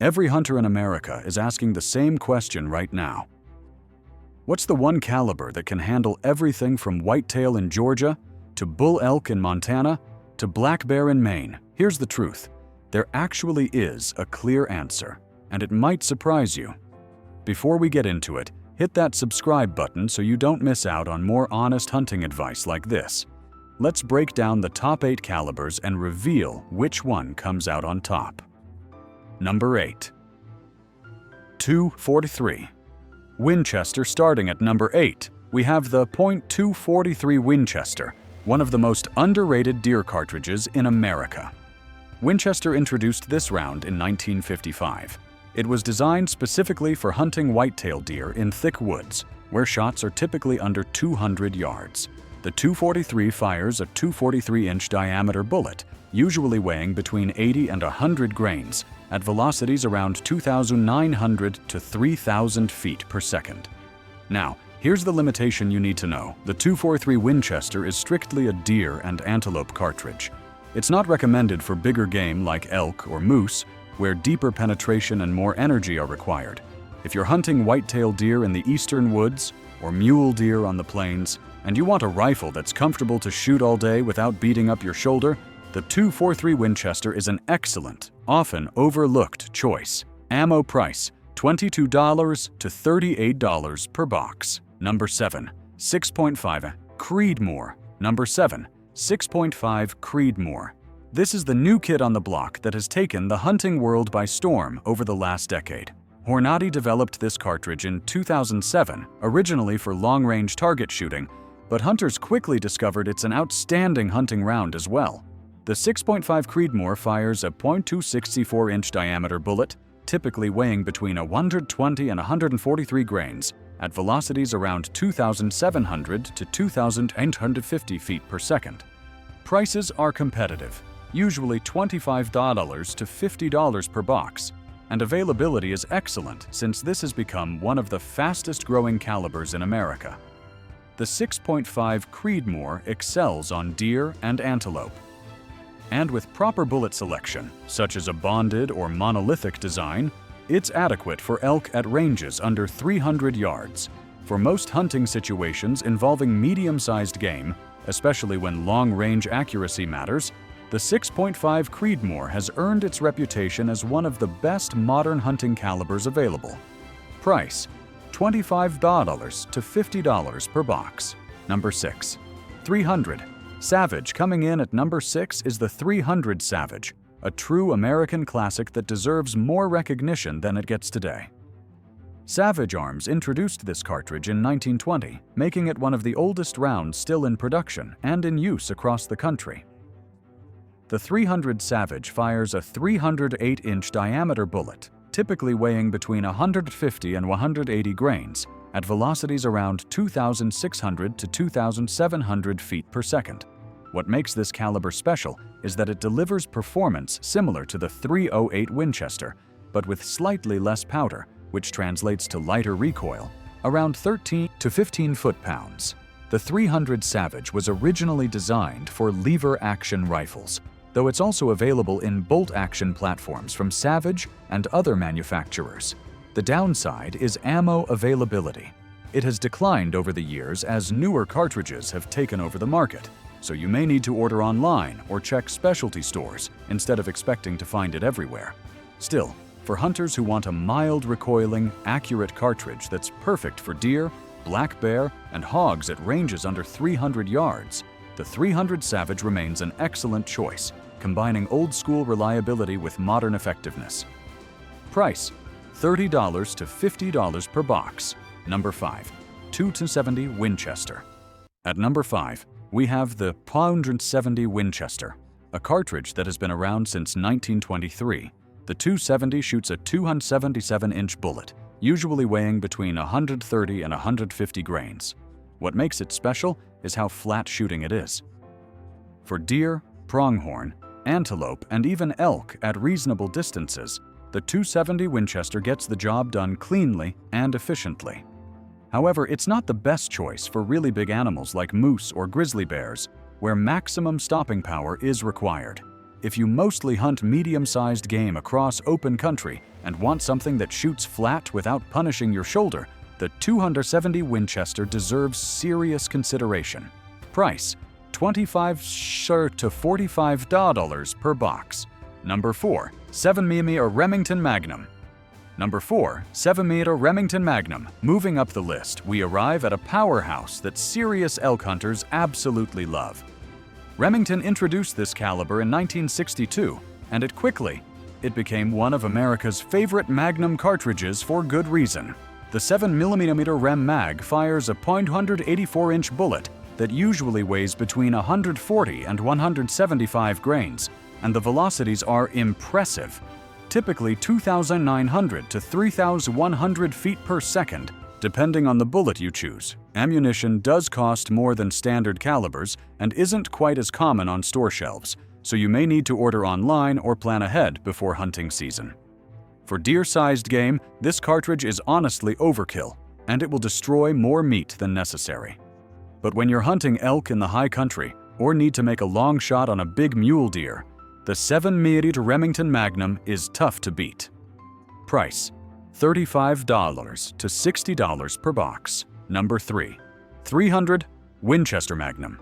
Every hunter in America is asking the same question right now. What's the one caliber that can handle everything from whitetail in Georgia, to bull elk in Montana, to black bear in Maine? Here's the truth. There actually is a clear answer, and it might surprise you. Before we get into it, hit that subscribe button so you don't miss out on more honest hunting advice like this. Let's break down the top 8 calibers and reveal which one comes out on top. Number 8. .243. Winchester. Starting at number 8, we have the .243 Winchester, one of the most underrated deer cartridges in America. Winchester introduced this round in 1955. It was designed specifically for hunting whitetail deer in thick woods, where shots are typically under 200 yards. The .243 fires a 243-inch diameter bullet, usually weighing between 80 and 100 grains, at velocities around 2,900 to 3,000 feet per second. Now, here's the limitation you need to know. The .243 Winchester is strictly a deer and antelope cartridge. It's not recommended for bigger game like elk or moose, where deeper penetration and more energy are required. If you're hunting whitetail deer in the eastern woods or mule deer on the plains, and you want a rifle that's comfortable to shoot all day without beating up your shoulder, the .243 Winchester is an excellent, often overlooked choice. Ammo price, $22 to $38 per box. Number 7. 6.5 Creedmoor. Number 7. 6.5 Creedmoor. This is the new kid on the block that has taken the hunting world by storm over the last decade. Hornady developed this cartridge in 2007, originally for long-range target shooting, but hunters quickly discovered it's an outstanding hunting round as well. The 6.5 Creedmoor fires a .264-inch diameter bullet, typically weighing between 120 and 143 grains, at velocities around 2,700 to 2,850 feet per second. Prices are competitive, usually $25 to $50 per box, and availability is excellent since this has become one of the fastest-growing calibers in America. The 6.5 Creedmoor excels on deer and antelope. And with proper bullet selection, such as a bonded or monolithic design, it's adequate for elk at ranges under 300 yards. For most hunting situations involving medium-sized game, especially when long-range accuracy matters, the 6.5 Creedmoor has earned its reputation as one of the best modern hunting calibers available. Price, $25 to $50 per box. Number 6. 300. Savage. Coming in at number 6 is the 300 Savage, a true American classic that deserves more recognition than it gets today. Savage Arms introduced this cartridge in 1920, making it one of the oldest rounds still in production and in use across the country. The 300 Savage fires a 308-inch diameter bullet, typically weighing between 150 and 180 grains, at velocities around 2,600 to 2,700 feet per second. What makes this caliber special is that it delivers performance similar to the .308 Winchester, but with slightly less powder, which translates to lighter recoil, around 13 to 15 foot-pounds. The 300 Savage was originally designed for lever-action rifles, though it's also available in bolt-action platforms from Savage and other manufacturers. The downside is ammo availability. It has declined over the years as newer cartridges have taken over the market, so you may need to order online or check specialty stores instead of expecting to find it everywhere. Still, for hunters who want a mild recoiling, accurate cartridge that's perfect for deer, black bear, and hogs at ranges under 300 yards, the 300 Savage remains an excellent choice, combining old-school reliability with modern effectiveness. Price, $30 to $50 per box. Number 5. .270 Winchester. At number 5, we have the .270 Winchester, a cartridge that has been around since 1923. The .270 shoots a 277-inch bullet, usually weighing between 130 and 150 grains. What makes it special is how flat shooting it is. For deer, pronghorn, antelope, and even elk at reasonable distances, the .270 Winchester gets the job done cleanly and efficiently. However, it's not the best choice for really big animals like moose or grizzly bears, where maximum stopping power is required. If you mostly hunt medium-sized game across open country and want something that shoots flat without punishing your shoulder, the 270 Winchester deserves serious consideration. Price: $25 to $45 per box. Number 4. 7mm Remington Magnum. Number 4. 7mm Remington Magnum. Moving up the list, we arrive at a powerhouse that serious elk hunters absolutely love. Remington introduced this caliber in 1962, and it became one of America's favorite Magnum cartridges for good reason. The 7mm Rem Mag fires a .184-inch bullet that usually weighs between 140 and 175 grains, and the velocities are impressive, typically 2,900 to 3,100 feet per second, depending on the bullet you choose. Ammunition does cost more than standard calibers and isn't quite as common on store shelves, so you may need to order online or plan ahead before hunting season. For deer-sized game, this cartridge is honestly overkill, and it will destroy more meat than necessary. But when you're hunting elk in the high country or need to make a long shot on a big mule deer, the 7mm Remington Magnum is tough to beat. Price: $35 to $60 per box. Number 3. 300 Winchester Magnum.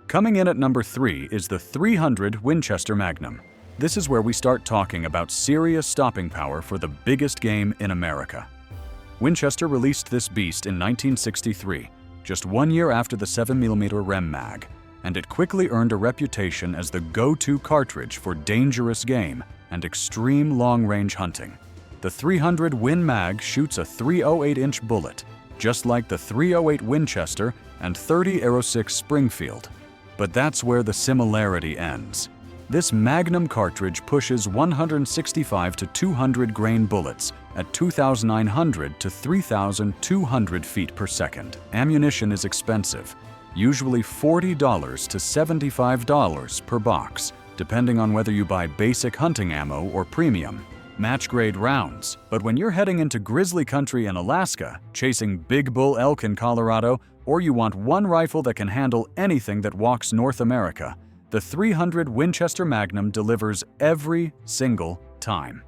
Coming in at number 3 is the 300 Winchester Magnum. This is where we start talking about serious stopping power for the biggest game in America. Winchester released this beast in 1963, just 1 year after the 7mm Rem Mag, and it quickly earned a reputation as the go-to cartridge for dangerous game and extreme long-range hunting. The 300 Win Mag shoots a 308-inch bullet, just like the 308 Winchester and .30 .06 Springfield. But that's where the similarity ends. This Magnum cartridge pushes 165 to 200 grain bullets at 2,900 to 3,200 feet per second. Ammunition is expensive, usually $40 to $75 per box, depending on whether you buy basic hunting ammo or premium match-grade rounds. But when you're heading into grizzly country in Alaska, chasing big bull elk in Colorado, or you want one rifle that can handle anything that walks North America, the 300 Winchester Magnum delivers every single time.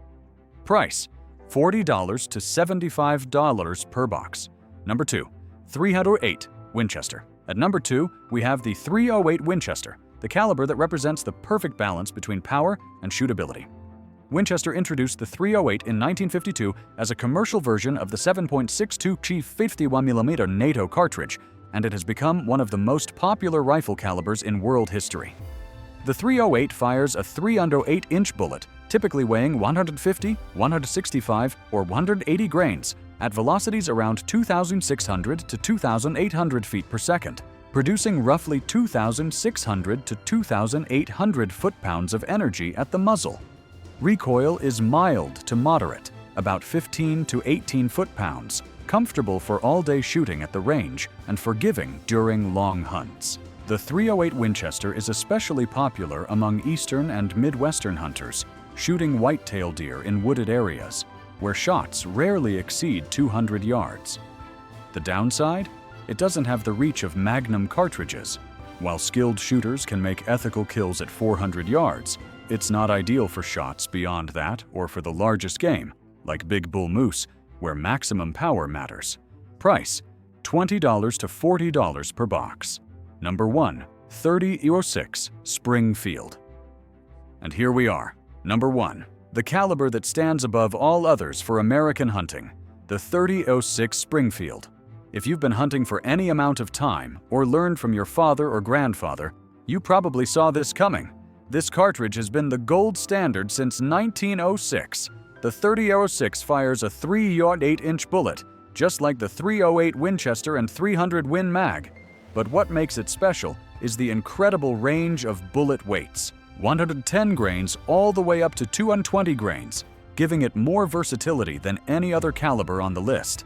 Price: $40 to $75 per box. Number 2. 308 Winchester. At number 2, we have the 308 Winchester, the caliber that represents the perfect balance between power and shootability. Winchester introduced the 308 in 1952 as a commercial version of the 7.62 Chief 51mm NATO cartridge, and it has become one of the most popular rifle calibers in world history. The 308 fires a 308-inch bullet, typically weighing 150, 165, or 180 grains, at velocities around 2,600 to 2,800 feet per second, producing roughly 2,600 to 2,800 foot-pounds of energy at the muzzle. Recoil is mild to moderate, about 15 to 18 foot-pounds, comfortable for all-day shooting at the range, and forgiving during long hunts. The 308 Winchester is especially popular among eastern and midwestern hunters, shooting whitetail deer in wooded areas, where shots rarely exceed 200 yards. The downside? It doesn't have the reach of Magnum cartridges. While skilled shooters can make ethical kills at 400 yards, it's not ideal for shots beyond that or for the largest game, like big bull moose, where maximum power matters. Price: $20 to $40 per box. Number 1. 30 .06 Springfield. And here we are. Number 1. The caliber that stands above all others for American hunting, the 30 .06 Springfield. If you've been hunting for any amount of time or learned from your father or grandfather, you probably saw this coming. This cartridge has been the gold standard since 1906. The 30 .06 fires a 308-inch bullet, just like the 308 Winchester and 300 Win Mag. But what makes it special is the incredible range of bullet weights, 110 grains all the way up to 220 grains, giving it more versatility than any other caliber on the list.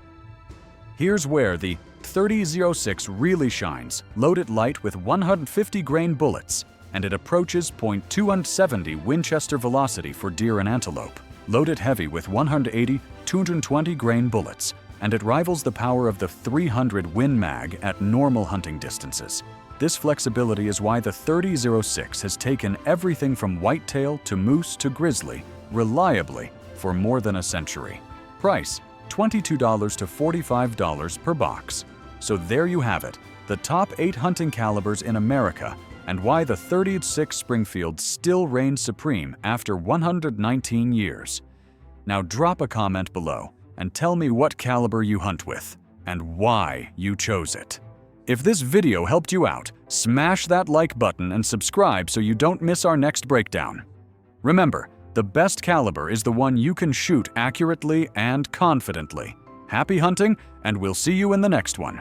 Here's where the 30 .06 really shines. Load it light with 150 grain bullets, and it approaches .270 Winchester velocity for deer and antelope. Load it heavy with 180, 220 grain bullets, and it rivals the power of the 300 Win Mag at normal hunting distances. This flexibility is why the 30-06 has taken everything from whitetail to moose to grizzly reliably for more than a century. Price: $22 to $45 per box. So there you have it, the top 8 hunting calibers in America and why the 30-06 Springfield still reigns supreme after 119 years. Now drop a comment below and tell me what caliber you hunt with and why you chose it. If this video helped you out, smash that like button and subscribe so you don't miss our next breakdown. Remember, the best caliber is the one you can shoot accurately and confidently. Happy hunting, and we'll see you in the next one.